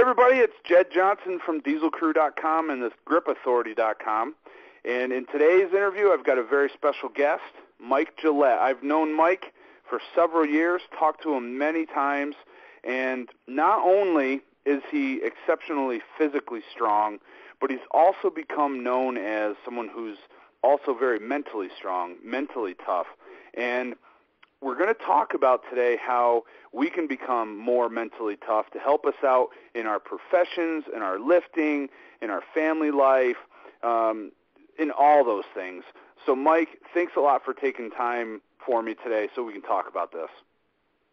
everybody, it's Jed Johnson from dieselcrew.com and gripauthority.com. And in today's interview, I've got a very special guest, Mike Gillette. I've known Mike for several years, talked to him many times, and not only is he exceptionally physically strong, but he's also become known as someone who's also very mentally strong, mentally tough. And we're going to talk about today how we can become more mentally tough to help us out in our professions, in our lifting, in our family life, in all those things. So, Mike, thanks a lot for taking time for me today so we can talk about this.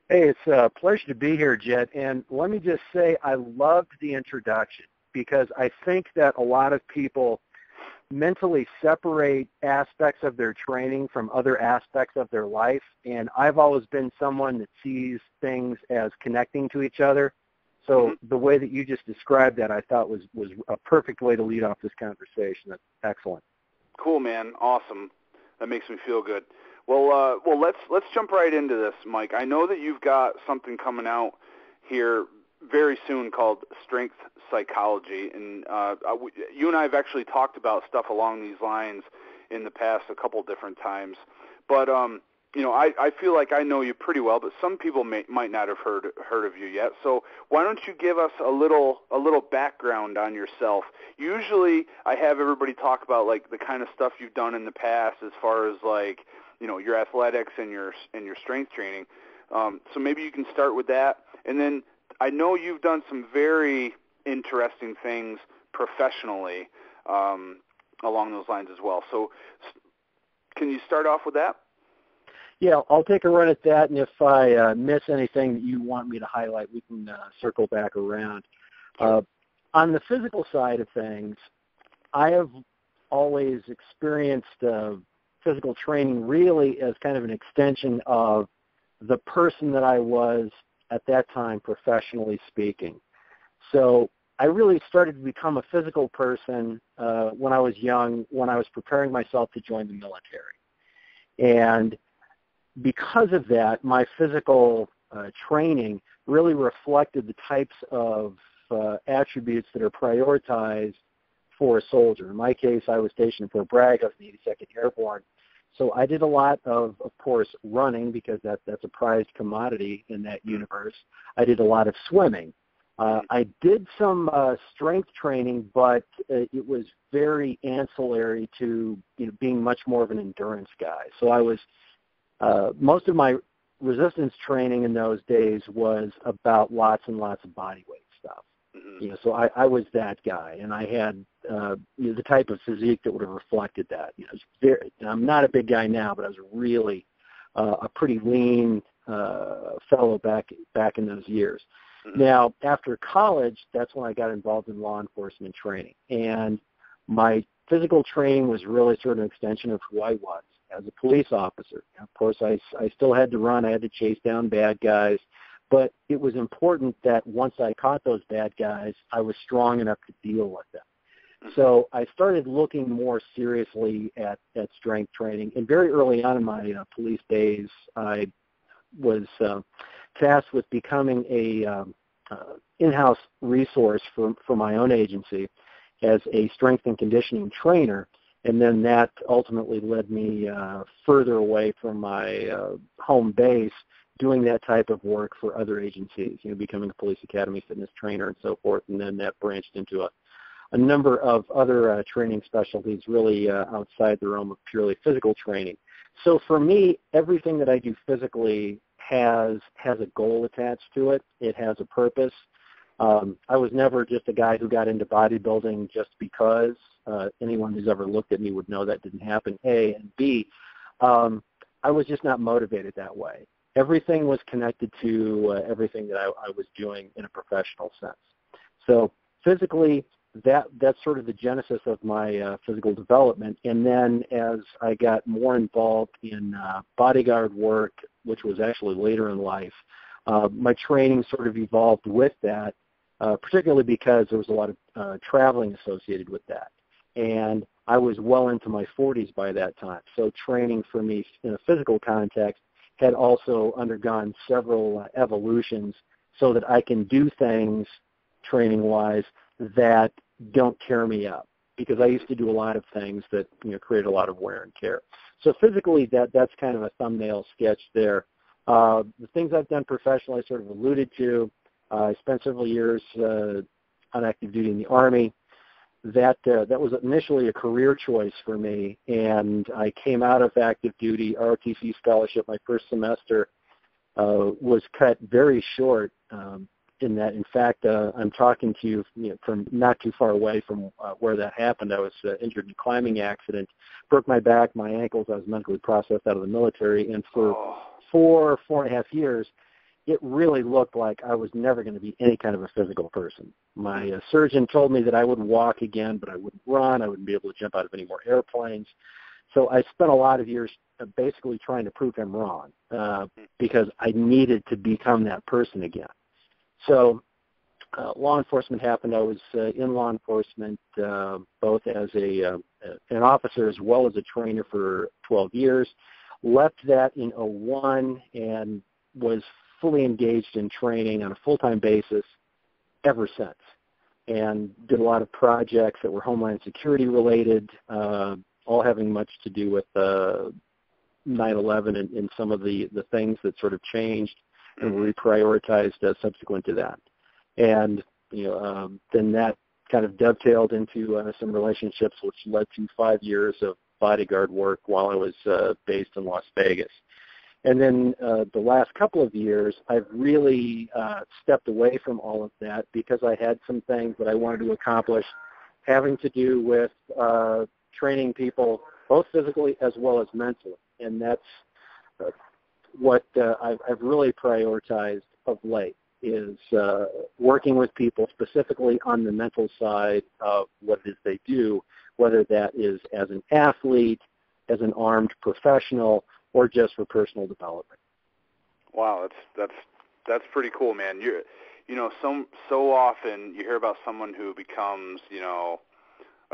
Hey, it's a pleasure to be here, Jed. And let me just say I loved the introduction because I think that a lot of people mentally separate aspects of their training from other aspects of their life. And I've always been someone that sees things as connecting to each other. So the way that you just described that I thought was a perfect way to lead off this conversation. That's excellent. Cool, man. Awesome. That makes me feel good. Well, let's jump right into this, Mike. I know that you've got something coming out here very soon called Strength Psychology, and you and I have actually talked about stuff along these lines in the past a couple different times. But I feel like I know you pretty well, but some people might not have heard of you yet. So why don't you give us a little background on yourself? Usually, I have everybody talk about like the kind of stuff you've done in the past, as far as like your athletics and your strength training. So maybe you can start with that, and then I know you've done some very interesting things professionally along those lines as well. So can you start off with that? Yeah, I'll take a run at that, and if I miss anything that you want me to highlight, we can circle back around. On the physical side of things, I have always experienced physical training really as kind of an extension of the person that I was at that time, professionally speaking. So I really started to become a physical person when I was young, when I was preparing myself to join the military. And because of that, my physical training really reflected the types of attributes that are prioritized for a soldier. In my case, I was stationed in Fort Bragg. I was in the 82nd Airborne. So I did a lot of course, running because that's a prized commodity in that universe. I did a lot of swimming. I did some strength training, but it was very ancillary to being much more of an endurance guy. So I was most of my resistance training in those days was about lots and lots of body weight stuff. So I was that guy, and I had the type of physique that would have reflected that. I'm not a big guy now, but I was really a pretty lean fellow back in those years. Now, after college, that's when I got involved in law enforcement training, and my physical training was really sort of an extension of who I was as a police officer. Of course, I still had to run. I had to chase down bad guys. But it was important that once I caught those bad guys, I was strong enough to deal with them. So I started looking more seriously at strength training. And very early on in my police days, I was tasked with becoming a in-house resource for my own agency as a strength and conditioning trainer. And then that ultimately led me further away from my home base, doing that type of work for other agencies, becoming a police academy fitness trainer and so forth. And then that branched into a number of other training specialties really outside the realm of purely physical training. So for me, everything that I do physically has a goal attached to it. It has a purpose. I was never just a guy who got into bodybuilding just because. Anyone who's ever looked at me would know that didn't happen, A. And B, I was just not motivated that way. Everything was connected to everything that I was doing in a professional sense. So physically, that's sort of the genesis of my physical development. And then as I got more involved in bodyguard work, which was actually later in life, my training sort of evolved with that, particularly because there was a lot of traveling associated with that. And I was well into my 40s by that time. So training for me in a physical context had also undergone several evolutions so that I can do things training-wise, that don't tear me up, because I used to do a lot of things that create a lot of wear and tear. So physically, that's kind of a thumbnail sketch there. The things I've done professionally, I sort of alluded to. I spent several years on active duty in the Army. That was initially a career choice for me, and I came out of active duty, ROTC scholarship, my first semester was cut very short. In that, in fact, I'm talking to you, from not too far away from where that happened. I was injured in a climbing accident, broke my back, my ankles. I was medically processed out of the military, and for 4.5 years, it really looked like I was never going to be any kind of a physical person. My surgeon told me that I would walk again, but I wouldn't run. I wouldn't be able to jump out of any more airplanes. So I spent a lot of years basically trying to prove him wrong because I needed to become that person again. So law enforcement happened. I was in law enforcement both as an officer as well as a trainer for 12 years. Left that in 2001 and was fully engaged in training on a full-time basis ever since, and did a lot of projects that were Homeland Security related, all having much to do with 9/11 and some of the things that sort of changed and were reprioritized subsequent to that. And then that kind of dovetailed into some relationships, which led to 5 years of bodyguard work while I was based in Las Vegas. And then the last couple of years, I've really stepped away from all of that because I had some things that I wanted to accomplish having to do with training people both physically as well as mentally. And that's what I've really prioritized of late, is working with people specifically on the mental side of what it is they do, whether that is as an athlete, as an armed professional, or just for personal development. Wow, that's pretty cool, man. So often you hear about someone who becomes, a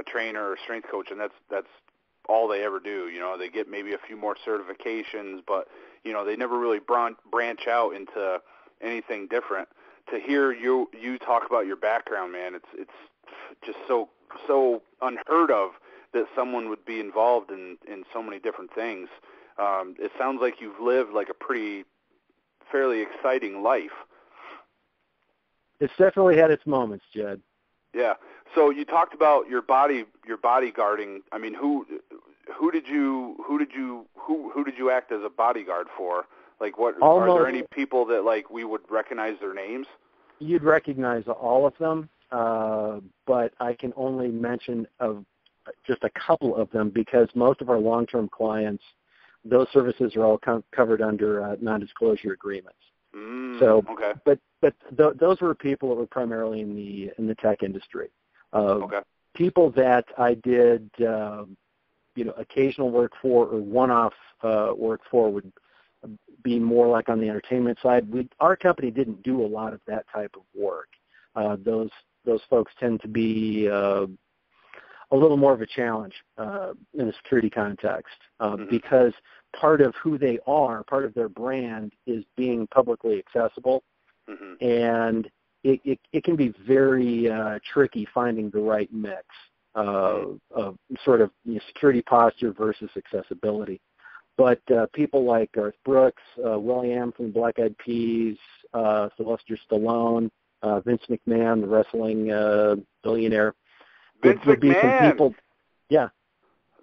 trainer or strength coach, and that's all they ever do. They get maybe a few more certifications, but they never really branch out into anything different. To hear you talk about your background, man, it's just so unheard of that someone would be involved in so many different things. It sounds like you've lived like a fairly exciting life. It's definitely had its moments, Jed. Yeah. So you talked about your bodyguarding. I mean, who did you act as a bodyguard for? Like, are there any people that like we would recognize their names? You'd recognize all of them, but I can only mention of just a couple of them because most of our long-term clients, those services are all covered under non-disclosure agreements. Okay. But those were people that were primarily in the tech industry. Okay. People that I did, occasional work for or one-off work for would be more like on the entertainment side. Our company didn't do a lot of that type of work. Those folks tend to be a little more of a challenge in a security context because part of who they are, part of their brand is being publicly accessible, and it can be very tricky finding the right mix of sort of security posture versus accessibility. But people like Garth Brooks, Will.i.am from the Black Eyed Peas, Sylvester Stallone, Vince McMahon, the wrestling billionaire. Vince would be McMahon. Some people, yeah.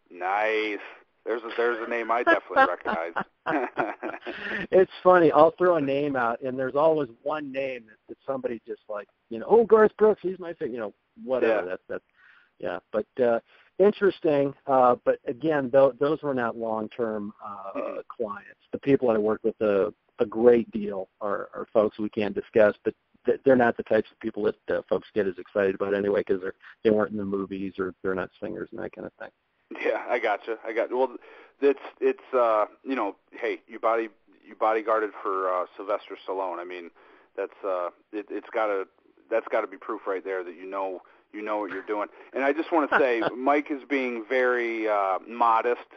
Nice. There's a name I definitely recognize. It's funny. I'll throw a name out, and there's always one name that somebody just like, Garth Brooks, he's my favorite, whatever. Yeah. That's yeah. But interesting. But again, those were not long-term clients. The people I work with a great deal are folks we can't discuss, but they're not the types of people that folks get as excited about anyway because they weren't in the movies or they're not singers and that kind of thing. Yeah, I gotcha. Well, it's hey, you bodyguarded for Sylvester Stallone. I mean, that's got to be proof right there that you know what you're doing. And I just want to say, Mike is being very modest.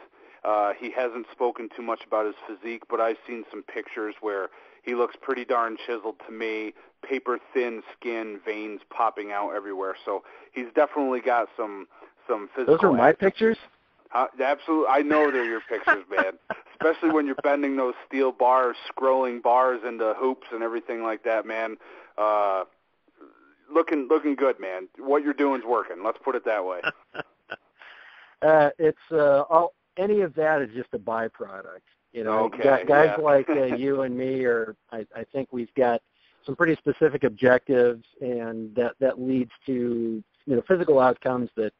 He hasn't spoken too much about his physique, but I've seen some pictures where he looks pretty darn chiseled to me, paper-thin skin, veins popping out everywhere. So he's definitely got some physical. Those are my pictures? Absolutely. I know they're your pictures, man. Especially when you're bending those steel bars, scrolling bars into hoops and everything like that, man. Looking good, man. What you're doing's working. Let's put it that way. Any of that is just a byproduct. You know, okay, guys like you and me I think we've got some pretty specific objectives, and that leads to, you know, physical outcomes that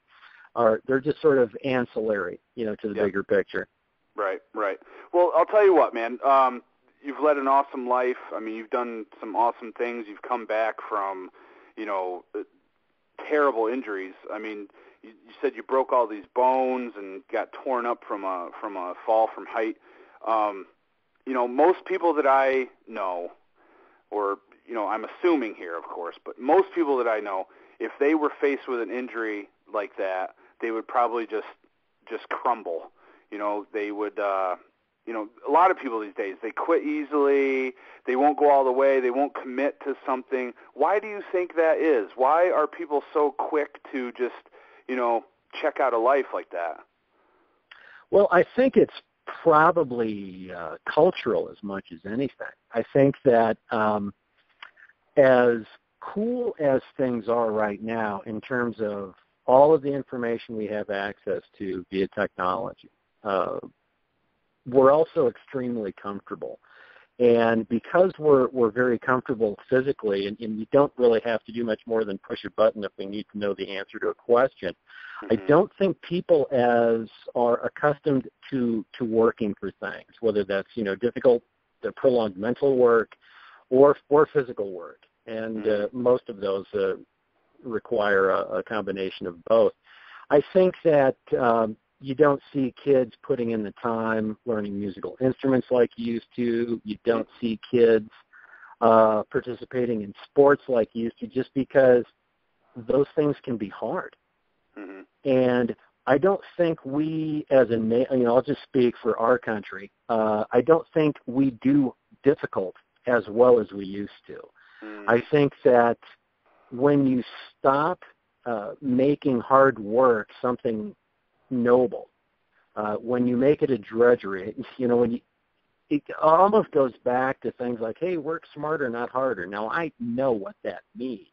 they're just sort of ancillary, you know, to the bigger picture. Right. Well, I'll tell you what, man. You've led an awesome life. I mean, you've done some awesome things. You've come back from, you know, terrible injuries. I mean, you said you broke all these bones and got torn up from a fall from height. You know, most people that I know, or, you know, I'm assuming here, of course, but most people that I know, if they were faced with an injury like that, they would probably just crumble. You know, they would, you know, a lot of people these days, they quit easily, they won't go all the way, they won't commit to something. Why do you think that is? Why are people so quick to just, you know, check out a life like that? Well, I think it's probably cultural as much as anything. I think that as cool as things are right now in terms of all of the information we have access to via technology, we're also extremely comfortable. And because we're very comfortable physically, and we don't really have to do much more than push a button if we need to know the answer to a question, I don't think people are accustomed to working for things, whether that's, you know, difficult, prolonged mental work or physical work. And most of those require a combination of both. I think that you don't see kids putting in the time learning musical instruments like you used to. You don't see kids participating in sports like you used to, just because those things can be hard. And I don't think we, I'll just speak for our country, I don't think we do difficult as well as we used to. I think that when you stop making hard work something noble, when you make it a drudgery, you know, it almost goes back to things like, hey, work smarter, not harder. Now, I know what that means,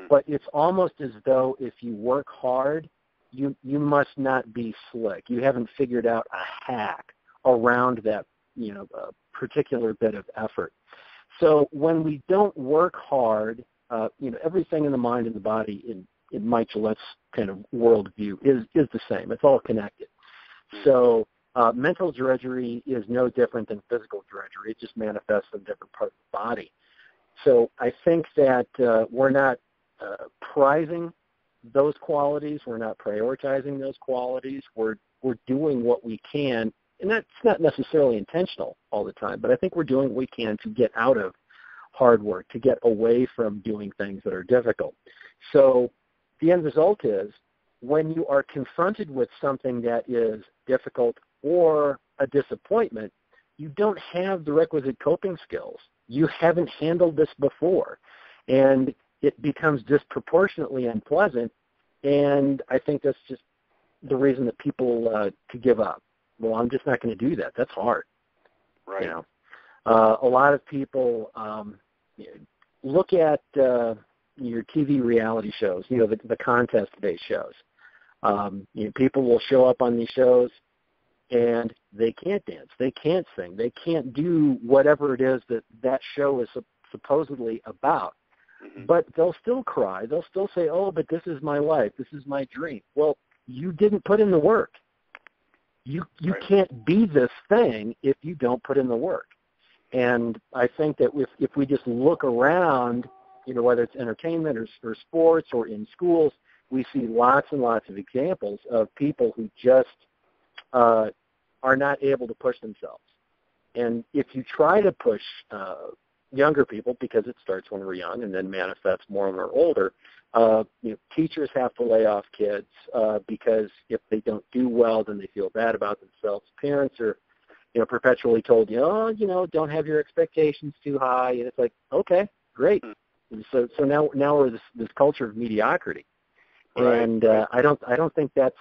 but it's almost as though if you work hard, you must not be slick. You haven't figured out a hack around that, you know, particular bit of effort. So when we don't work hard, you know, everything in the mind and the body in Mike Gillette's kind of worldview is the same. It's all connected. So mental drudgery is no different than physical drudgery. It just manifests in different parts of the body. So I think that we're not prizing those qualities. We're not prioritizing those qualities. We're doing what we can, and that's not necessarily intentional all the time, but I think we're doing what we can to get out of hard work, to get away from doing things that are difficult. So the end result is, when you are confronted with something that is difficult or a disappointment, you don't have the requisite coping skills. You haven't handled this before, and it becomes disproportionately unpleasant, and I think that's just the reason that people to give up. Well, I'm just not going to do that. That's hard. Right. You know, a lot of people look at your TV reality shows, you know, the contest-based shows. You know, people will show up on these shows and they can't dance, they can't sing, they can't do whatever it is that show is supposedly about. But they'll still cry. They'll still say, oh, but this is my life. This is my dream. Well, you didn't put in the work. You can't be this thing if you don't put in the work. And I think that if we just look around, you know, whether it's entertainment or sports or in schools, we see lots and lots of examples of people who just are not able to push themselves. And if you try to push younger people, because it starts when we're young and then manifests more when we're older, you know, teachers have to lay off kids because if they don't do well, then they feel bad about themselves. Parents are perpetually told you, don't have your expectations too high, and it's like, okay, great. So now we're this culture of mediocrity, right, and right. I don't think that's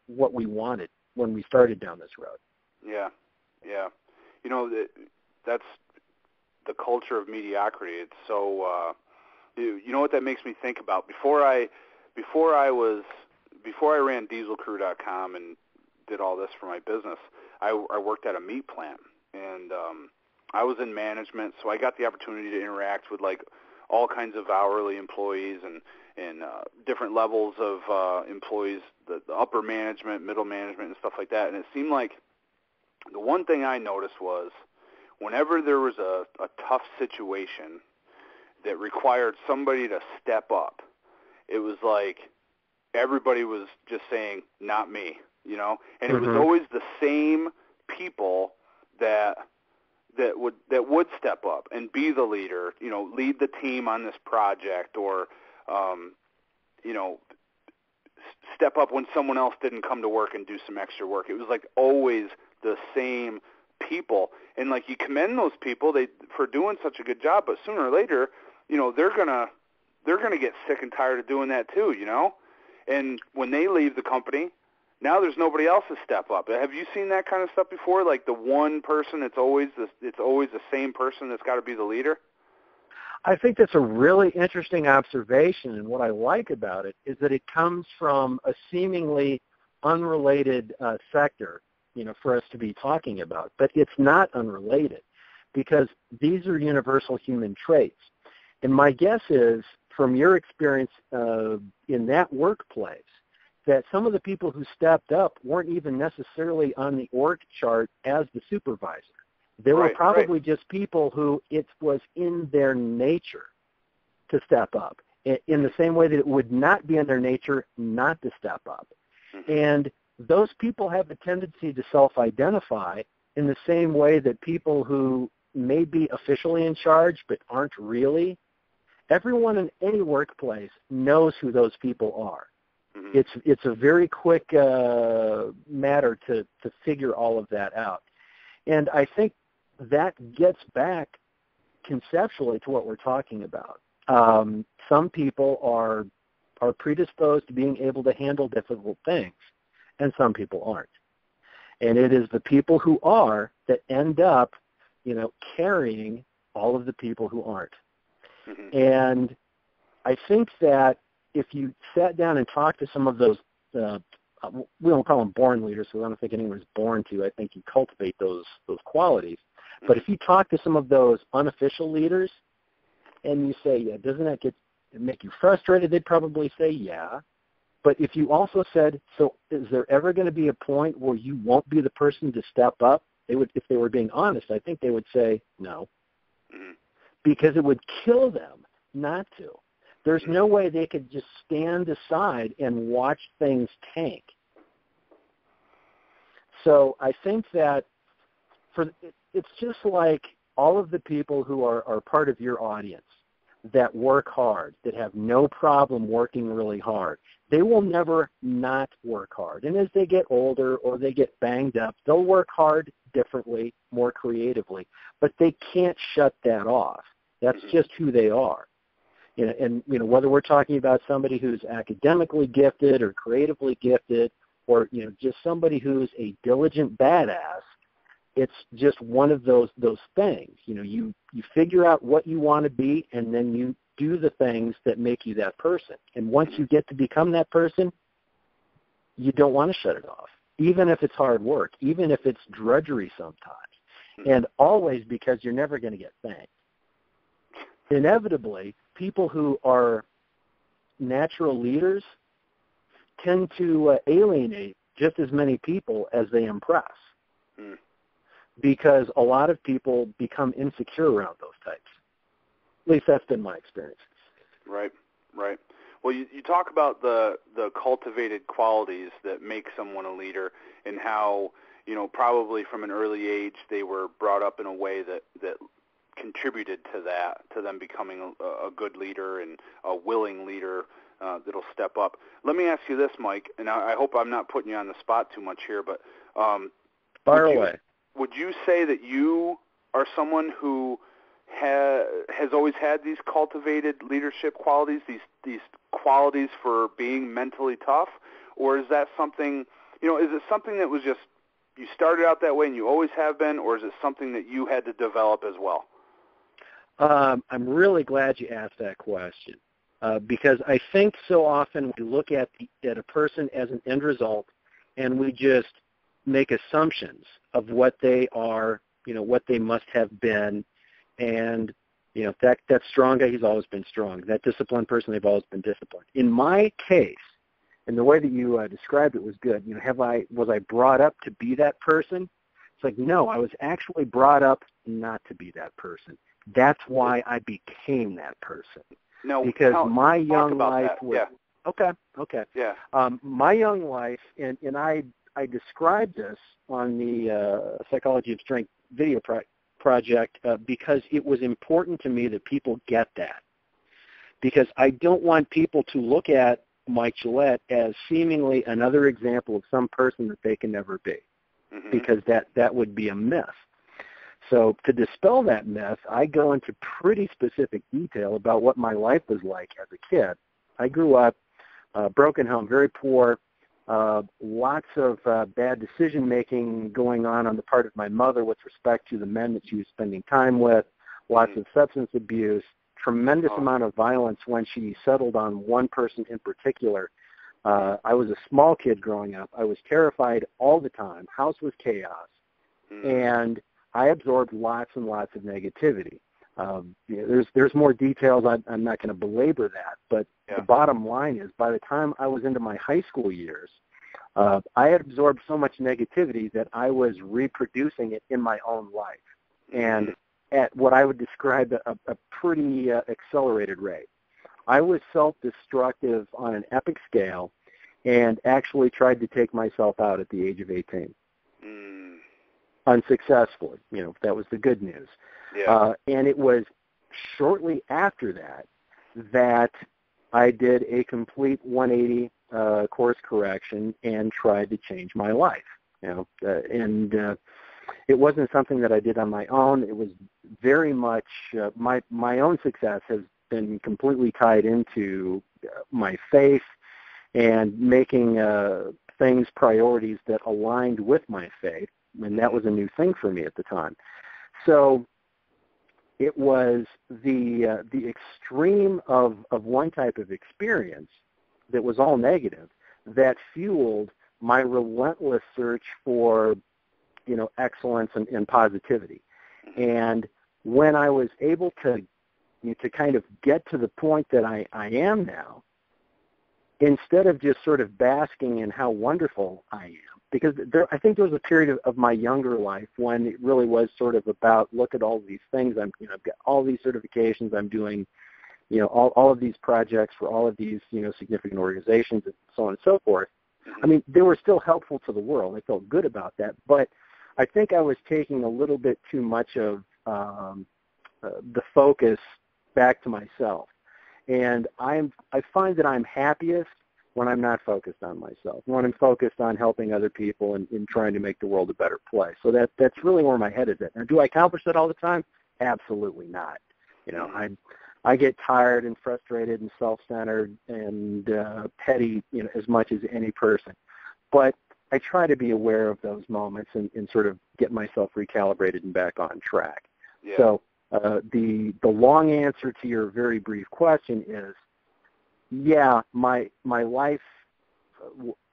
what we wanted when we started down this road. Yeah, yeah. That's the culture of mediocrity. It's so. You know what that makes me think about? Before I ran dieselcrew.com and did all this for my business, I worked at a meat plant, and I was in management, so I got the opportunity to interact with like all kinds of hourly employees and different levels of employees, the upper management, middle management, and stuff like that. And it seemed like the one thing I noticed was whenever there was a tough situation that required somebody to step up, it was like everybody was just saying, not me, and it was always the same people that would step up and be the leader, lead the team on this project, or step up when someone else didn't come to work and do some extra work. It was like always the same people, and like you commend those people for doing such a good job, but sooner or later, they're gonna get sick and tired of doing that too, and when they leave the company, now there's nobody else to step up. Have you seen that kind of stuff before? Like the one person, it's always the same person that's got to be the leader? I think that's a really interesting observation, and what I like about it is that it comes from a seemingly unrelated sector, for us to be talking about. But it's not unrelated, because these are universal human traits. And my guess is, from your experience in that workplace, that some of the people who stepped up weren't even necessarily on the org chart as the supervisor. They were probably just people who it was in their nature to step up, in the same way that it would not be in their nature not to step up. Mm-hmm. And those people have a tendency to self-identify in the same way that people who may be officially in charge but aren't really. Everyone in any workplace knows who those people are. Mm-hmm. It's a very quick matter to figure all of that out. And I think that gets back conceptually to what we're talking about. Some people are predisposed to being able to handle difficult things, and some people aren't. And it is the people who are that end up, carrying all of the people who aren't. Mm-hmm. And I think that if you sat down and talked to some of those, we don't call them born leaders, so I don't think anyone's born to. I think you cultivate those qualities. Mm-hmm. But if you talk to some of those unofficial leaders and you say, yeah, doesn't that make you frustrated? They'd probably say, yeah. But if you also said, so is there ever going to be a point where you won't be the person to step up? If they were being honest, I think they would say no. Mm-hmm. Because it would kill them not to. There's no way they could just stand aside and watch things tank. So I think that it's just like all of the people who are part of your audience that work hard, that have no problem working really hard, they will never not work hard. And as they get older or they get banged up, they'll work hard differently, more creatively. But they can't shut that off. That's just who they are. And whether we're talking about somebody who's academically gifted or creatively gifted, or just somebody who's a diligent badass, it's just one of those things. You figure out what you want to be, and then you do the things that make you that person. And once you get to become that person, you don't want to shut it off, even if it's hard work, even if it's drudgery sometimes, and always, because you're never going to get thanked. Inevitably, people who are natural leaders tend to alienate just as many people as they impress, because a lot of people become insecure around those types. At least that's been my experience. Right. Well, you talk about the cultivated qualities that make someone a leader, and how, probably from an early age they were brought up in a way that contributed to them becoming a good leader and a willing leader that'll step up. Let me ask you this, Mike, and I hope I'm not putting you on the spot too much here, but fire away. would you say that you are someone who has always had these cultivated leadership qualities, these qualities for being mentally tough, or is that something, is it something that was just you started out that way and you always have been, or is it something that you had to develop as well? I'm really glad you asked that question because I think so often we look at a person as an end result and we just make assumptions of what they are, what they must have been, and that strong guy, he's always been strong. That disciplined person, they've always been disciplined. In my case, and the way that you described it was good. Was I brought up to be that person? It's like, no, I was actually brought up not to be that person. That's why I became that person. No, because my young life that. was Yeah. Okay. Yeah. My young life, and I described this on the Psychology of Strength video project because it was important to me that people get that. Because I don't want people to look at Mike Gillette as seemingly another example of some person that they can never be, because that would be a myth. So to dispel that myth, I go into pretty specific detail about what my life was like as a kid. I grew up broken home, very poor, lots of bad decision-making going on the part of my mother with respect to the men that she was spending time with, lots of substance abuse, tremendous amount of violence when she settled on one person in particular. I was a small kid growing up. I was terrified all the time. House was chaos. And I absorbed lots and lots of negativity. There's more details. I'm not going to belabor that. But the bottom line is by the time I was into my high school years, I had absorbed so much negativity that I was reproducing it in my own life. And at what I would describe a pretty accelerated rate. I was self-destructive on an epic scale and actually tried to take myself out at the age of 18. Unsuccessfully. That was the good news. Yeah. And it was shortly after that I did a complete 180 course correction and tried to change my life. It wasn't something that I did on my own. It was very much my own success has been completely tied into my faith and making things priorities that aligned with my faith, and that was a new thing for me at the time. So it was the extreme of one type of experience that was all negative that fueled my relentless search for excellence and positivity. And when I was able to kind of get to the point that I am now, instead of just sort of basking in how wonderful I am, because I think there was a period of my younger life when it really was sort of about, look at all these things, I've got all these certifications, I'm doing, all of these projects for all of these, significant organizations and so on and so forth. I mean, they were still helpful to the world. I felt good about that, but I think I was taking a little bit too much of the focus back to myself. And I find that I'm happiest when I'm not focused on myself, when I'm focused on helping other people and trying to make the world a better place. So that's really where my head is at. Now, do I accomplish that all the time? Absolutely not. I get tired and frustrated and self-centered and petty, as much as any person. But I try to be aware of those moments and sort of get myself recalibrated and back on track. Yeah. So the long answer to your very brief question is, my life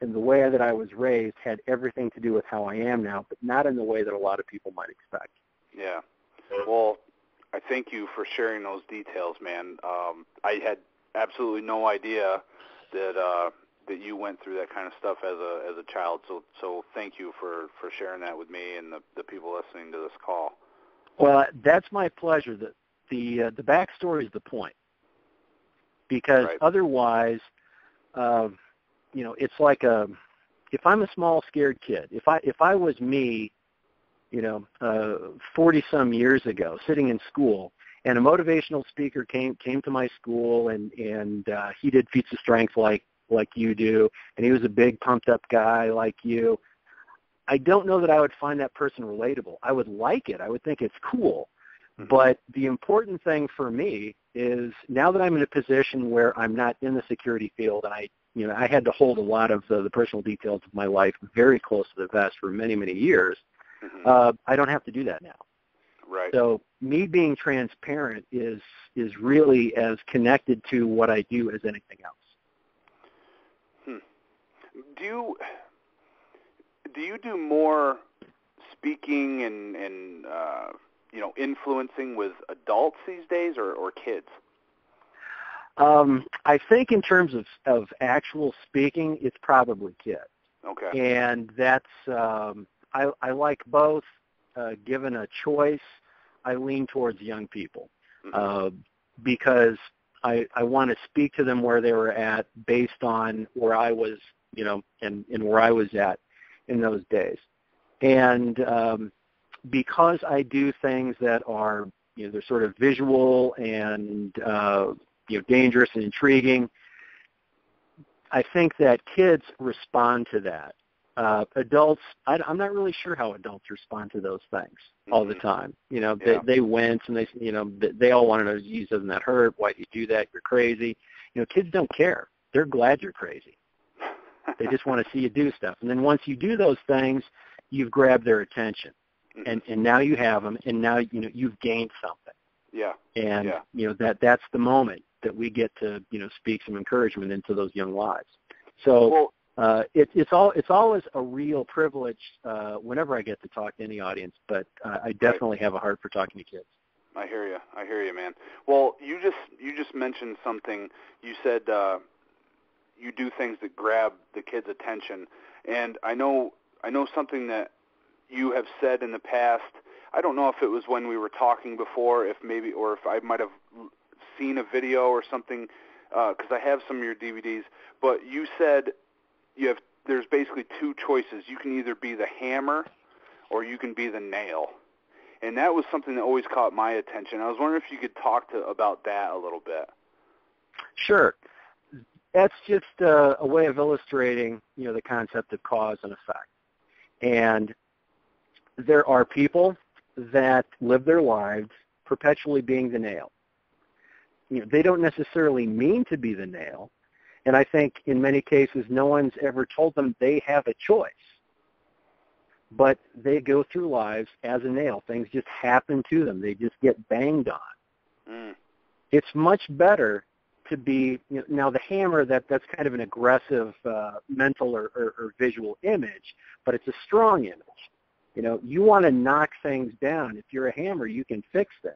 and the way that I was raised had everything to do with how I am now, but not in the way that a lot of people might expect. Yeah. Well, I thank you for sharing those details, man. I had absolutely no idea that you went through that kind of stuff as a child. So thank you for sharing that with me and the people listening to this call. Well, that's my pleasure. The backstory is the point, because otherwise, it's like if I'm a small, scared kid, if I was me, 40-some years ago, sitting in school, and a motivational speaker came to my school, and he did feats of strength like you do, and he was a big, pumped-up guy like you, I don't know that I would find that person relatable. I would like it. I would think it's cool. But the important thing for me is now that I'm in a position where I'm not in the security field, and I had to hold a lot of the personal details of my life very close to the vest for many, many years. I don't have to do that now. Right. So me being transparent is really as connected to what I do as anything else. Do you do more speaking and influencing with adults these days or kids? I think in terms of actual speaking, it's probably kids. Okay. And that's I like both. Given a choice, I lean towards young people because I want to speak to them where they were at based on where I was, and where I was at in those days. And because I do things that are, they're sort of visual and, dangerous and intriguing, I think that kids respond to that. Adults, I'm not really sure how adults respond to those things all the time. They wince and they all want to know, geez, doesn't that hurt? Why do you do that? You're crazy. Kids don't care. They're glad you're crazy. They just want to see you do stuff. And then once you do those things, you've grabbed their attention. And now you have them, and now you've gained something. Yeah. And that's the moment that we get to speak some encouragement into those young lives. So it's always a real privilege whenever I get to talk to any audience. But I definitely have a heart for talking to kids. I hear you, man. Well, you just mentioned something. You said you do things that grab the kids' attention, and I know something that you have said in the past. I don't know if it was when we were talking before, if I might have seen a video or something, because I have some of your DVDs. But you said there's basically two choices. You can either be the hammer or you can be the nail. And that was something that always caught my attention. I was wondering if you could talk about that a little bit. Sure. That's just a way of illustrating, the concept of cause and effect. And there are people that live their lives perpetually being the nail. They don't necessarily mean to be the nail, and I think in many cases no one's ever told them they have a choice. But they go through lives as a nail. Things just happen to them. They just get banged on. It's much better to be, now the hammer, that's kind of an aggressive mental or visual image, but it's a strong image. You want to knock things down. If you're a hammer, you can fix things.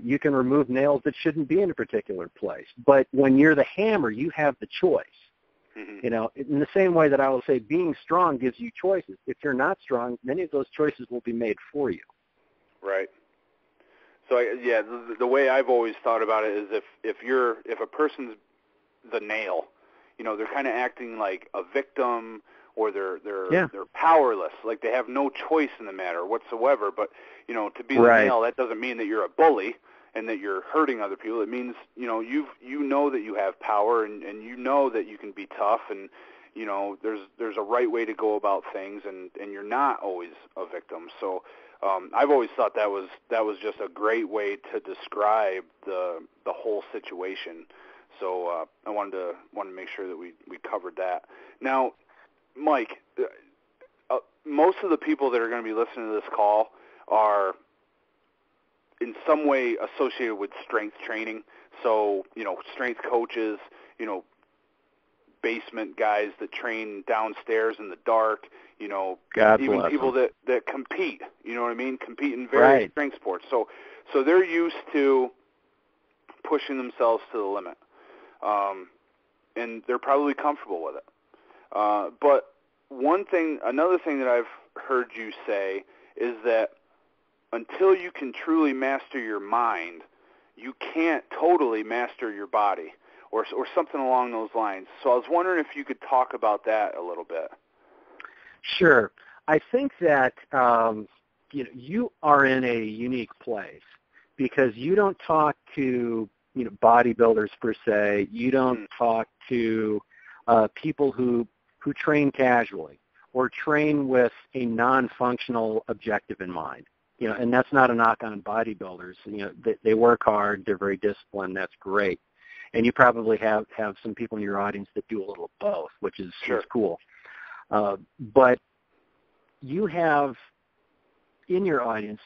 You can remove nails that shouldn't be in a particular place. But when you're the hammer, you have the choice. In the same way that I will say being strong gives you choices. If you're not strong, many of those choices will be made for you. Right. So, the way I've always thought about it is if a person's the nail, they're kind of acting like a victim, or they're powerless, like they have no choice in the matter whatsoever. But to be the nail, that doesn't mean that you're a bully and that you're hurting other people. It means you know that you have power, and you know that you can be tough, and there's a right way to go about things, and you're not always a victim. So I've always thought that was just a great way to describe the whole situation. So I wanted to make sure that we covered that. Now, Mike, most of the people that are going to be listening to this call are in some way associated with strength training. So, strength coaches, basement guys that train downstairs in the dark, even people that compete, compete in various strength sports. So they're used to pushing themselves to the limit, and they're probably comfortable with it. But another thing that I've heard you say is that until you can truly master your mind, you can't totally master your body, or something along those lines. So I was wondering if you could talk about that a little bit. Sure. I think that you are in a unique place because you don't talk to bodybuilders per se. You don't talk to people who train casually, or train with a non-functional objective in mind. And that's not a knock on bodybuilders. They work hard, they're very disciplined, that's great. And you probably have some people in your audience that do a little of both, which is cool. But you have in your audience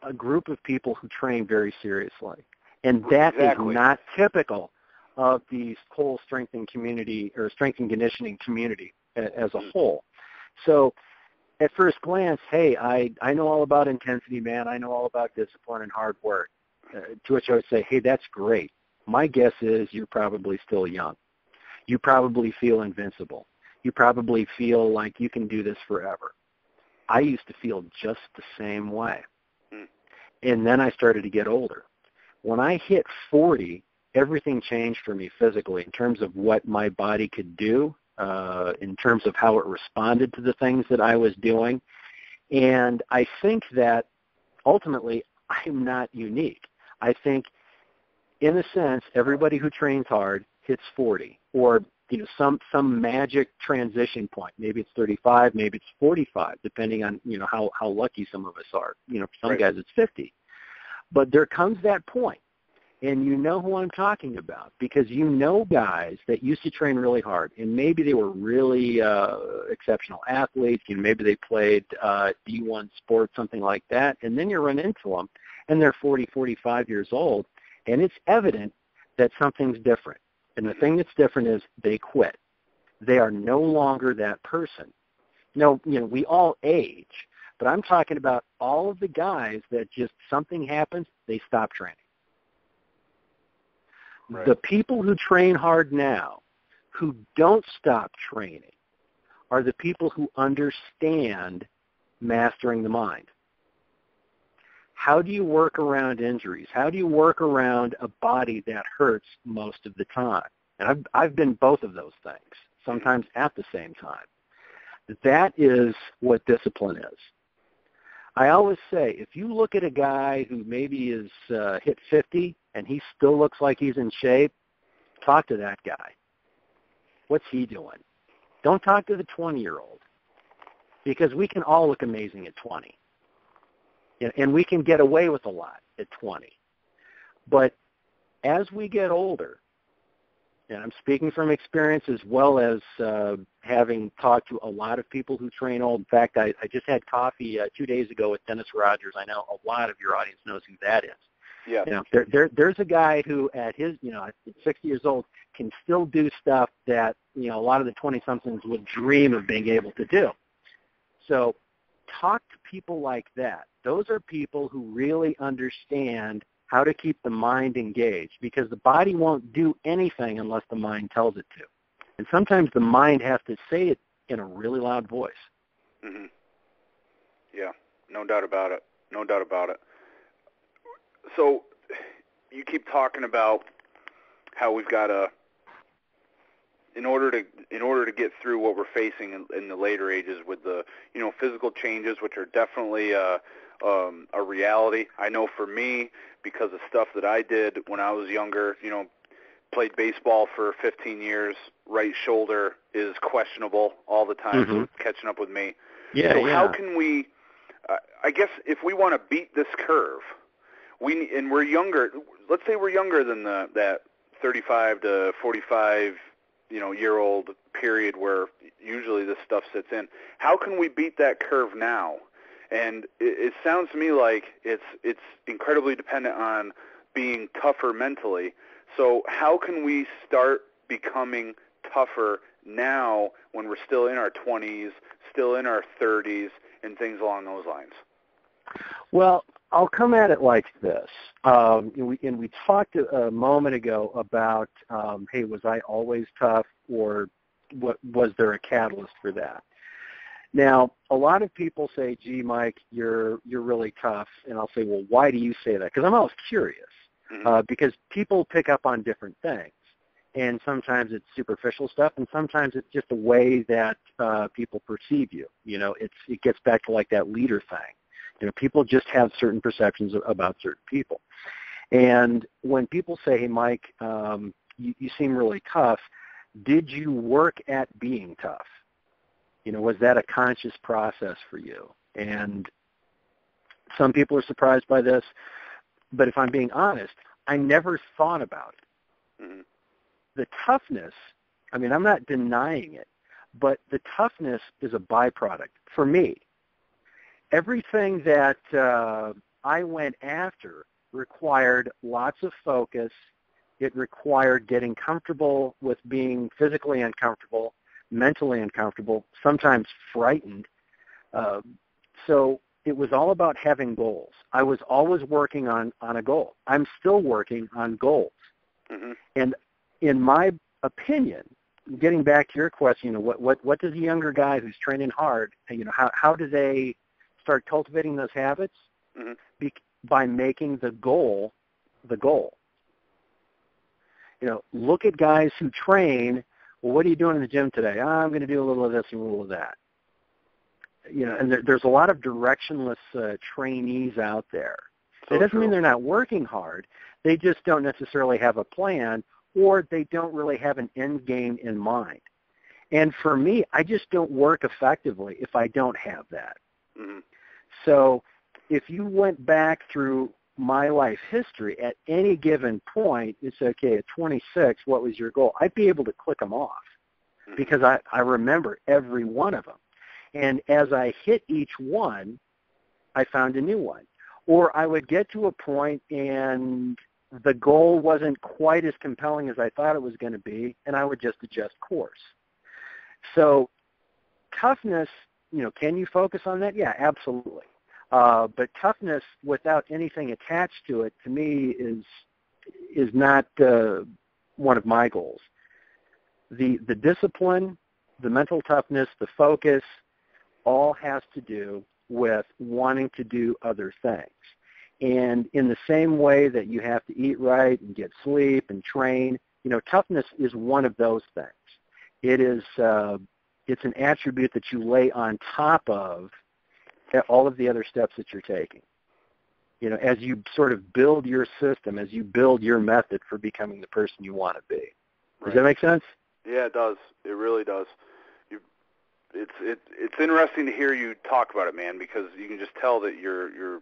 a group of people who train very seriously. And that is not typical of the whole strength and community or strength and conditioning community as a whole. So at first glance, hey, I know all about intensity, man. I know all about discipline and hard work. To which I would say, hey, that's great. My guess is you're probably still young. You probably feel invincible. You probably feel like you can do this forever. I used to feel just the same way. And then I started to get older. When I hit 40, everything changed for me physically in terms of what my body could do, in terms of how it responded to the things that I was doing. And I think that ultimately I'm not unique. I think in a sense, everybody who trains hard hits 40 or some magic transition point. Maybe it's 35, maybe it's 45, depending on, how lucky some of us are. For some guys it's 50. But there comes that point, and you know who I'm talking about because you know guys that used to train really hard, and maybe they were really exceptional athletes, maybe they played D1 sports, something like that, and then you run into them, and they're 40, 45 years old, and it's evident that something's different. And the thing that's different is they quit. They are no longer that person. No, we all age, but I'm talking about all of the guys that just something happens, they stop training. Right. The people who train hard now, who don't stop training, are the people who understand mastering the mind. How do you work around injuries? How do you work around a body that hurts most of the time? And I've been both of those things, sometimes at the same time. That is what discipline is. I always say, if you look at a guy who maybe is hit 50 and he still looks like he's in shape, talk to that guy. What's he doing? Don't talk to the 20-year-old because we can all look amazing at 20. And we can get away with a lot at 20. But as we get older, and I'm speaking from experience as well as having talked to a lot of people who train old. In fact, I just had coffee 2 days ago with Dennis Rogers. I know a lot of your audience knows who that is. Yeah. There's a guy who at his, at 60 years old can still do stuff that, a lot of the 20-somethings would dream of being able to do. So talk to people like that. Those are people who really understand how to keep the mind engaged because the body won't do anything unless the mind tells it to. And sometimes the mind has to say it in a really loud voice. Mm-hmm. Yeah, no doubt about it. No doubt about it. So you keep talking about how we've got to, in order to get through what we're facing in the later ages with the, physical changes, which are definitely a reality. I know for me, because of stuff that I did when I was younger, played baseball for 15 years, right shoulder is questionable all the time, so it's catching up with me. So how can we, I guess if we want to beat this curve, and we're younger, let's say we're younger than that 35 to 45 year old period where usually this stuff sits in. How can we beat that curve now? And it sounds to me like it's incredibly dependent on being tougher mentally. So how can we start becoming tougher now when we're still in our 20s, still in our 30s, and things along those lines? Well, I'll come at it like this. We talked a moment ago about, hey, was I always tough, or was there a catalyst for that? Now, a lot of people say, gee, Mike, you're really tough. And I'll say, well, why do you say that? Because I'm always curious. Because people pick up on different things. And sometimes it's superficial stuff, and sometimes it's just the way that people perceive you. It gets back to like that leader thing. People just have certain perceptions about certain people. And when people say, hey, Mike, you seem really tough, did you work at being tough? Was that a conscious process for you? And some people are surprised by this, but if I'm being honest, I never thought about it. Mm-hmm. The toughness, I'm not denying it, but the toughness is a byproduct for me. Everything that I went after required lots of focus. It required getting comfortable with being physically uncomfortable, mentally uncomfortable, sometimes frightened. So it was all about having goals. I was always working on a goal. I'm still working on goals. Mm-hmm. And in my opinion, getting back to your question, what does a younger guy who's training hard, how do they start cultivating those habits? Mm-hmm. By making the goal the goal. Look at guys who train. Well, what are you doing in the gym today? I'm going to do a little of this and a little of that. And there's a lot of directionless trainees out there. So it doesn't true. mean they're not working hard. They just don't necessarily have a plan, or they don't really have an end game in mind. And for me, I just don't work effectively if I don't have that. Mm-hmm. So if you went back through my life history at any given point, it's okay, at 26, what was your goal? I'd be able to click them off because I remember every one of them. And as I hit each one, I found a new one. Or I would get to a point and the goal wasn't quite as compelling as I thought it was going to be, and I would just adjust course. So toughness, can you focus on that? Yeah, absolutely. But toughness without anything attached to it, to me, is not one of my goals. The discipline, the mental toughness, the focus, all has to do with wanting to do other things. And in the same way that you have to eat right and get sleep and train, toughness is one of those things. It is it's an attribute that you lay on top of all of the other steps that you're taking. As you sort of build your system, as you build your method for becoming the person you want to be. Does that make sense? Yeah, it does. It really does. It's interesting to hear you talk about it, man, because you can just tell that you're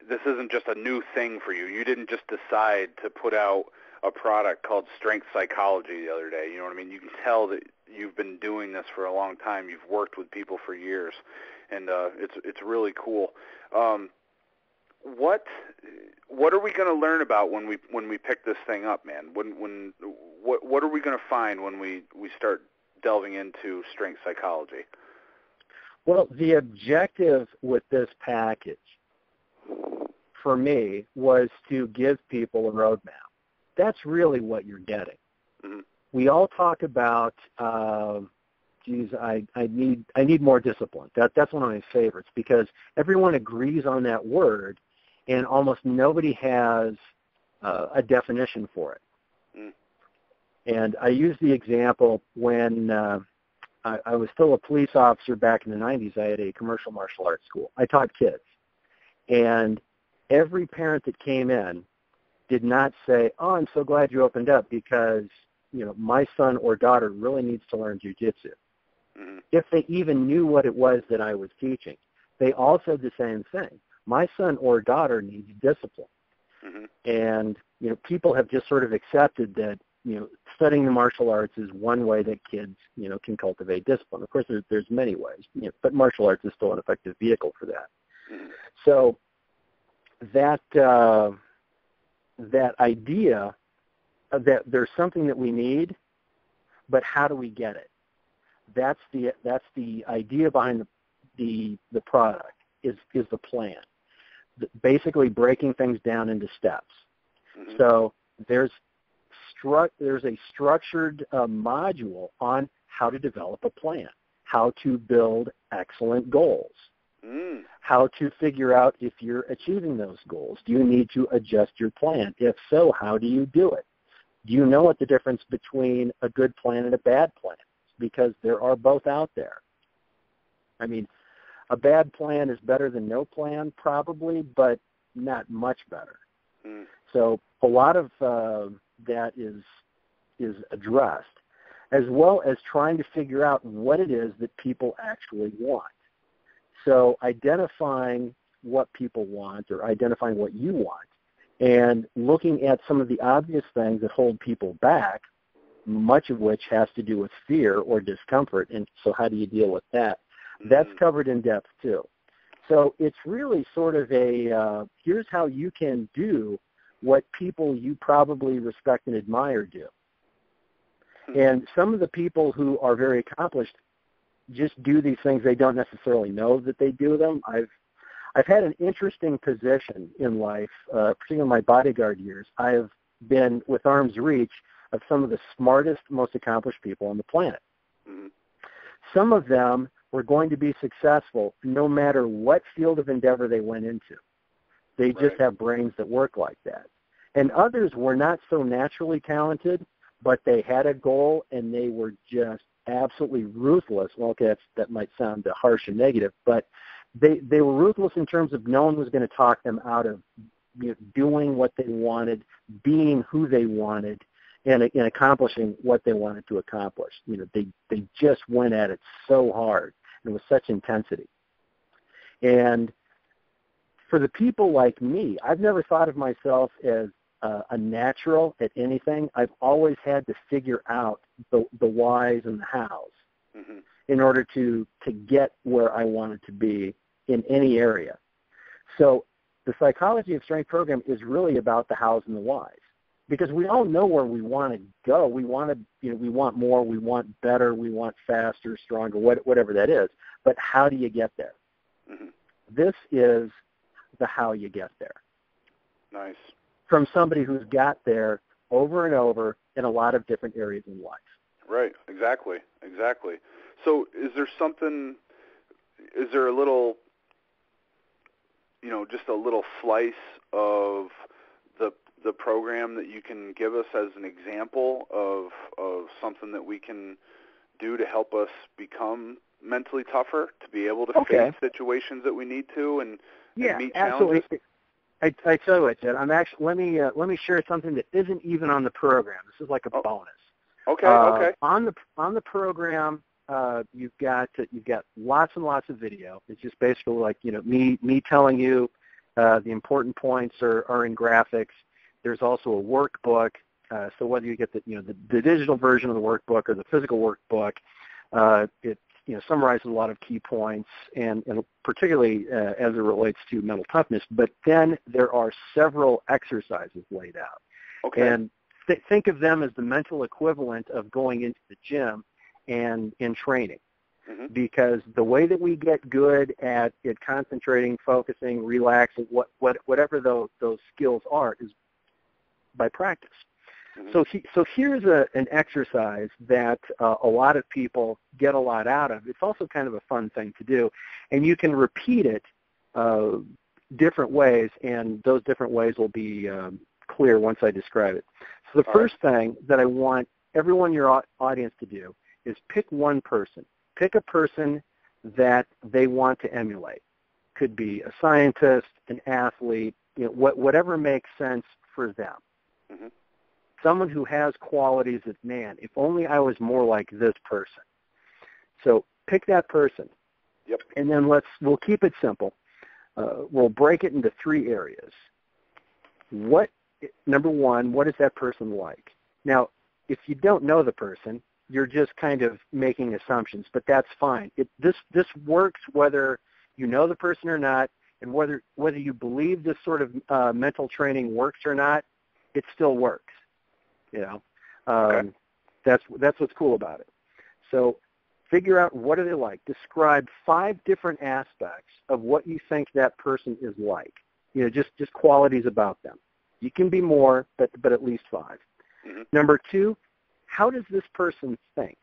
this isn't just a new thing for you. You didn't just decide to put out a product called Strength Psychology the other day. You know what I mean? You can tell that you've been doing this for a long time. You've worked with people for years, and it's really cool. What are we going to learn about when we pick this thing up, man? What are we going to find when we start delving into strength psychology? Well, the objective with this package for me was to give people a roadmap. That's really what you're getting. Mm-hmm. We all talk about, I need more discipline. That's one of my favorites because everyone agrees on that word, and almost nobody has a definition for it. Mm. And I use the example when I was still a police officer back in the 90s. I had a commercial martial arts school. I taught kids. And every parent that came in did not say, "Oh, I'm so glad you opened up because, my son or daughter really needs to learn jiu-jitsu." Mm-hmm. If they even knew what it was that I was teaching, they all said the same thing. My son or daughter needs discipline. Mm-hmm. And, people have just sort of accepted that, studying the martial arts is one way that kids, can cultivate discipline. Of course, there's many ways, but martial arts is still an effective vehicle for that. Mm-hmm. So that idea that there's something that we need, but how do we get it? That's the idea behind the product is the plan. Basically breaking things down into steps. Mm-hmm. So there's a structured module on how to develop a plan, how to build excellent goals, how to figure out if you're achieving those goals. Do you need to adjust your plan? If so, how do you do it? Do you know what the difference between a good plan and a bad plan is? Because there are both out there. I mean, a bad plan is better than no plan, probably, but not much better. So a lot of that is addressed. as well as trying to figure out what it is that people actually want. So identifying what people want or identifying what you want and looking at some of the obvious things that hold people back, much of which has to do with fear or discomfort. And so how do you deal with that? That's covered in depth too. So it's really sort of a, here's how you can do what people you probably respect and admire do. And some of the people who are very accomplished just do these things. They don't necessarily know that they do them. I've had an interesting position in life, particularly in my bodyguard years. I have been with arm's reach of some of the smartest, most accomplished people on the planet. Mm-hmm. Some of them were going to be successful no matter what field of endeavor they went into. They just have brains that work like that. And others were not so naturally talented, but they had a goal and they were just absolutely ruthless. Well, okay, that might sound harsh and negative, but they were ruthless in terms of no one was going to talk them out of doing what they wanted, being who they wanted, and accomplishing what they wanted to accomplish. They just went at it so hard and with such intensity. And for the people like me, I've never thought of myself as a natural at anything. I've always had to figure out the whys and the hows in order to get where I wanted to be in any area. So the Psychology of Strength program is really about the hows and the whys, because we all know where we want to go. We want to, we want more, we want better, we want faster, stronger, whatever that is. But how do you get there? Mm-hmm. This is the how you get there. Nice. From somebody who's got there over and over in a lot of different areas in life. Right. Exactly. So is there a little, just a little slice of the program that you can give us as an example of something that we can do to help us become mentally tougher, to be able to face situations that we need to and meet challenges? Absolutely. I tell you what, Ted, let me share something that isn't even on the program. This is like a bonus. Okay. On the program, you've got lots and lots of video. It's just basically like me telling you the important points are in graphics. There's also a workbook. So whether you get the digital version of the workbook or the physical workbook, it summarizes a lot of key points, and particularly as it relates to mental toughness. But then there are several exercises laid out. Okay. And think of them as the mental equivalent of going into the gym and in training. Mm-hmm. Because the way that we get good at concentrating, focusing, relaxing, whatever those skills are, is by practice. Mm-hmm. So here's an exercise that a lot of people get a lot out of. It's also kind of a fun thing to do, and you can repeat it different ways, and those different ways will be clear once I describe it. So the first thing that I want everyone in your audience to do is pick one person. Pick a person that they want to emulate. Could be a scientist, an athlete, whatever makes sense for them. Mm-hmm. Someone who has qualities that, man, if only I was more like this person. So pick that person. Yep. And then we'll keep it simple. We'll break it into three areas. Number one, what is that person like? Now, if you don't know the person, you're just kind of making assumptions, but that's fine. This works whether you know the person or not, and whether you believe this sort of mental training works or not, it still works. That's what's cool about it. So figure out what are they like. Describe 5 different aspects of what you think that person is like. Just qualities about them. You can be more, but at least 5. Mm-hmm. Number 2, how does this person think?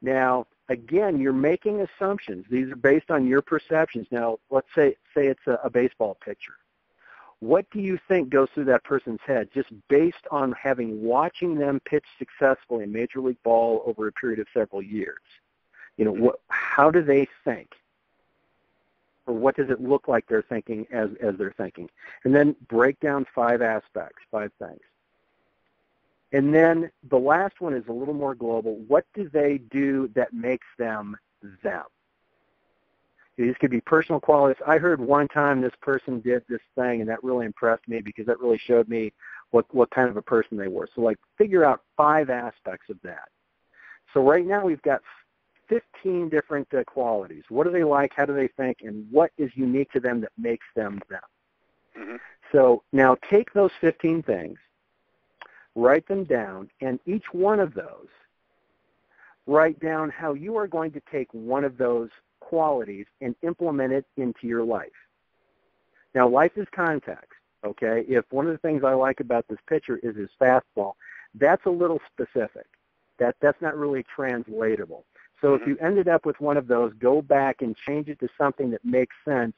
Now, again, you're making assumptions. These are based on your perceptions. Now, let's say it's a baseball pitcher. What do you think goes through that person's head just based on watching them pitch successfully in Major League Ball over a period of several years? How do they think? Or what does it look like they're thinking as they're thinking? And then break down 5 aspects, 5 things. And then the last one is a little more global. What do they do that makes them them? These could be personal qualities. I heard one time this person did this thing, and that really impressed me because that really showed me what kind of a person they were. So, like, figure out 5 aspects of that. So right now we've got 15 different qualities. What do they like? How do they think? And what is unique to them that makes them them? Mm-hmm. So now take those 15 things, write them down, and each one of those, write down how you are going to take one of those qualities and implement it into your life. Now, life is context, okay? If one of the things I like about this pitcher is his fastball, that's a little specific. That's not really translatable. So if you ended up with one of those, go back and change it to something that makes sense,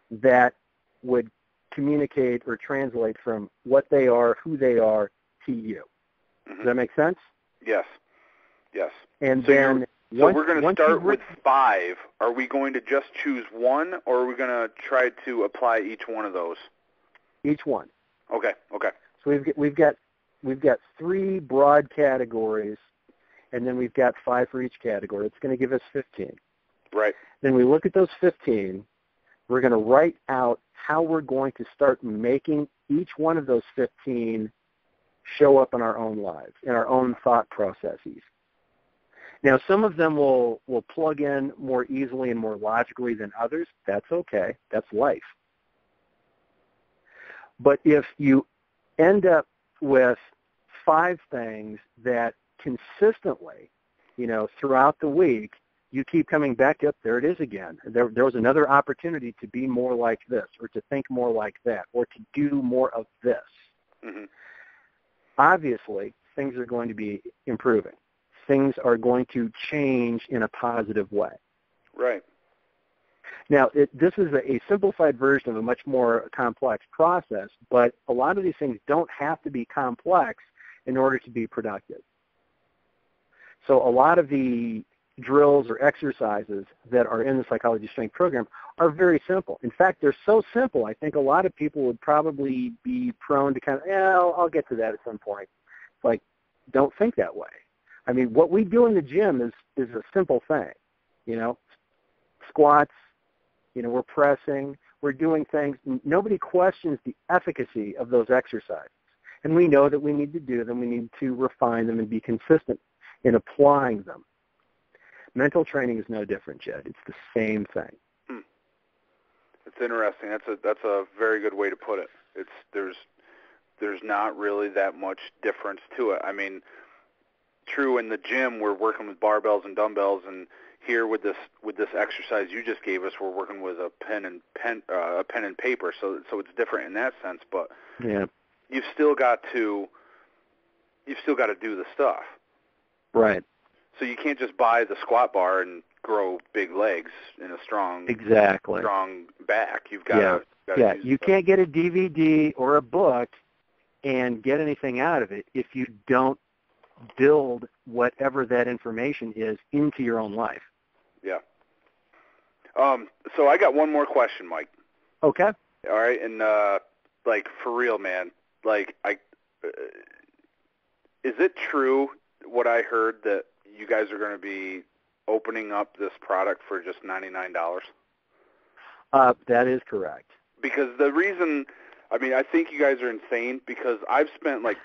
that would communicate or translate from what they are, who they are, to you. Does that make sense? Yes. Yes. And so then so we're going to start with 5. Are we going to just choose one, or are we going to try to apply each one of those? Each one. Okay. Okay. So we've got 3 broad categories, and then we've got 5 for each category. It's going to give us 15. Right. Then we look at those 15. We're going to write out how we're going to start making each one of those 15 show up in our own lives, in our own thought processes. Now, some of them will plug in more easily and more logically than others. That's okay. That's life. But if you end up with 5 things that consistently, throughout the week, you keep coming back up, there it is again. There was another opportunity to be more like this, or to think more like that, or to do more of this. Mm-hmm. Obviously, things are going to be improving. Things are going to change in a positive way. Right. Now, this is a simplified version of a much more complex process, but a lot of these things don't have to be complex in order to be productive. So a lot of the drills or exercises that are in the Psychology Strength program are very simple. In fact, they're so simple, I think a lot of people would probably be prone to kind of, I'll get to that at some point. Like, don't think that way. I mean, what we do in the gym is a simple thing, squats, we're pressing, we're doing things. Nobody questions the efficacy of those exercises. And we know that we need to do them. We need to refine them and be consistent in applying them. Mental training is no different, Jed. It's the same thing. It's interesting. That's a very good way to put it. There's not really that much difference to it. I mean, true, in the gym we're working with barbells and dumbbells, and here with this exercise you just gave us, we're working with a pen and paper. So it's different in that sense. But yeah, you've still got to do the stuff. Right. So you can't just buy the squat bar and grow big legs and a strong back. You've got to you can't get a DVD or a book and get anything out of it if you don't build whatever that information is into your own life. Yeah. So I got one more question, Mike. Okay. All right, and like, for real, man, like, is it true what I heard that you guys are going to be opening up this product for just $99? That is correct. Because the reason, I mean, I think you guys are insane, because I've spent like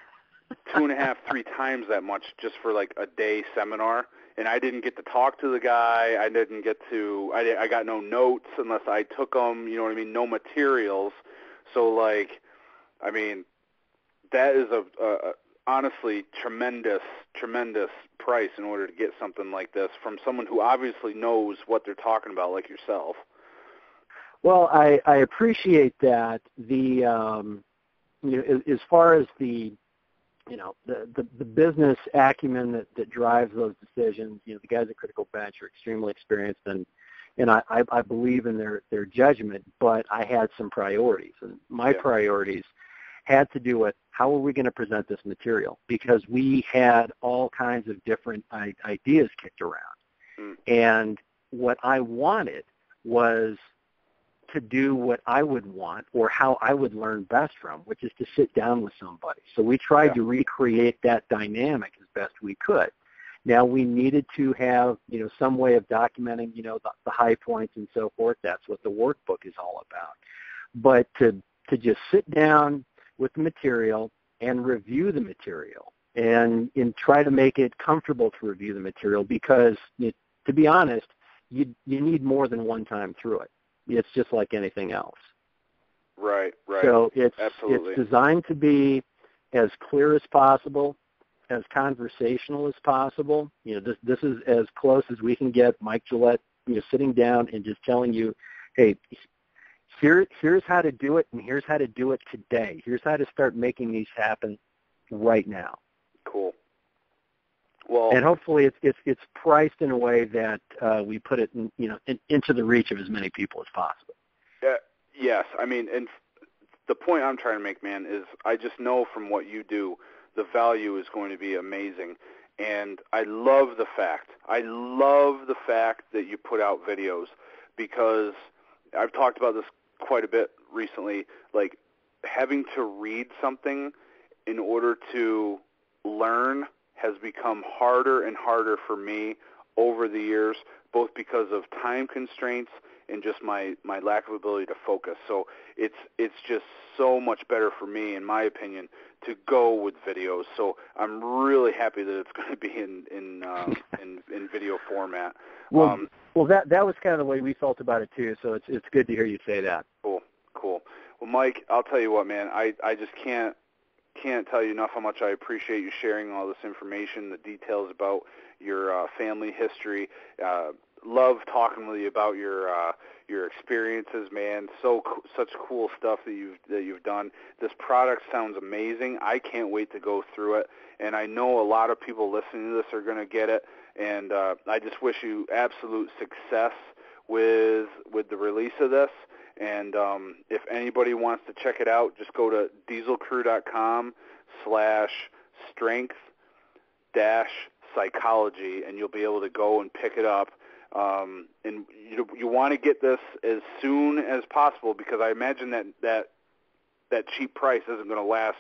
2.5, 3 times that much just for like a day seminar, and I didn't get to talk to the guy. I got no notes unless I took them, you know what I mean? No materials. So, like, I mean, that is a honestly tremendous price in order to get something like this from someone who obviously knows what they're talking about, like yourself. Well, I appreciate that. The as far as the business acumen that drives those decisions, the guys at Critical Bench are extremely experienced, and I believe in their judgment, but I had some priorities, and my priorities had to do with how are we going to present this material, because we had all kinds of different ideas kicked around. And what I wanted was to do what I would want or how I would learn best from, which is to sit down with somebody. So we tried to recreate that dynamic as best we could. Now, we needed to have, some way of documenting, the high points and so forth. That's what the workbook is all about. But to just sit down with the material and review the material and try to make it comfortable to review the material, because, to be honest, you need more than one time through it. It's just like anything else. Right. So Absolutely. It's designed to be as clear as possible, as conversational as possible. This is as close as we can get Mike Gillette, sitting down and just telling you, hey, here's how to do it, and here's how to do it today. Here's how to start making these happen right now. Cool. Well, and hopefully it's priced in a way that we put it into the reach of as many people as possible. Yes, I mean, and the point I'm trying to make, man, is I just know from what you do, the value is going to be amazing. And I love the fact that you put out videos, because I've talked about this quite a bit recently, like having to read something in order to learn has become harder and harder for me over the years, both because of time constraints and just my lack of ability to focus. So it's just so much better for me, in my opinion, to go with videos. So I'm really happy that it's going to be in video format. Well, that was kind of the way we felt about it too. So it's good to hear you say that. Cool. Well, Mike, I'll tell you what, man. I just can't tell you enough how much I appreciate you sharing all this information, the details about your family history. Love talking with you about your experiences, man. Such cool stuff that you've done. This product sounds amazing. I can't wait to go through it, and I know a lot of people listening to this are going to get it. And I just wish you absolute success with the release of this. And if anybody wants to check it out, just go to dieselcrew.com/strength-psychology, and you'll be able to go and pick it up. And you want to get this as soon as possible, because I imagine that cheap price isn't going to last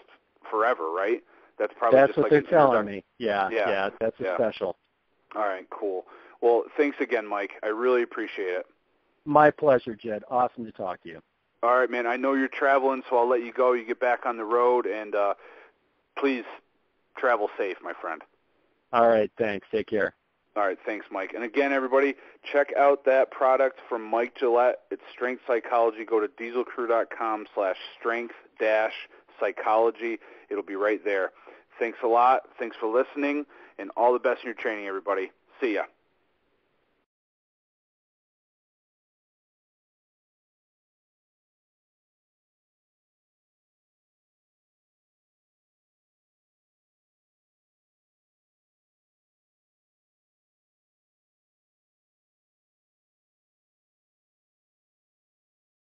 forever, right? That's probably that's just what like they're telling me. Yeah, that's a special. All right, cool. Well, thanks again, Mike. I really appreciate it. My pleasure, Jed. Awesome to talk to you. All right, man. I know you're traveling, so I'll let you go. You get back on the road, and please travel safe, my friend. All right, thanks. Take care. All right, thanks, Mike. And again, everybody, check out that product from Mike Gillette. It's Strength Psychology. Go to dieselcrew.com/strength-psychology. It'll be right there. Thanks a lot. Thanks for listening, and all the best in your training, everybody. See ya.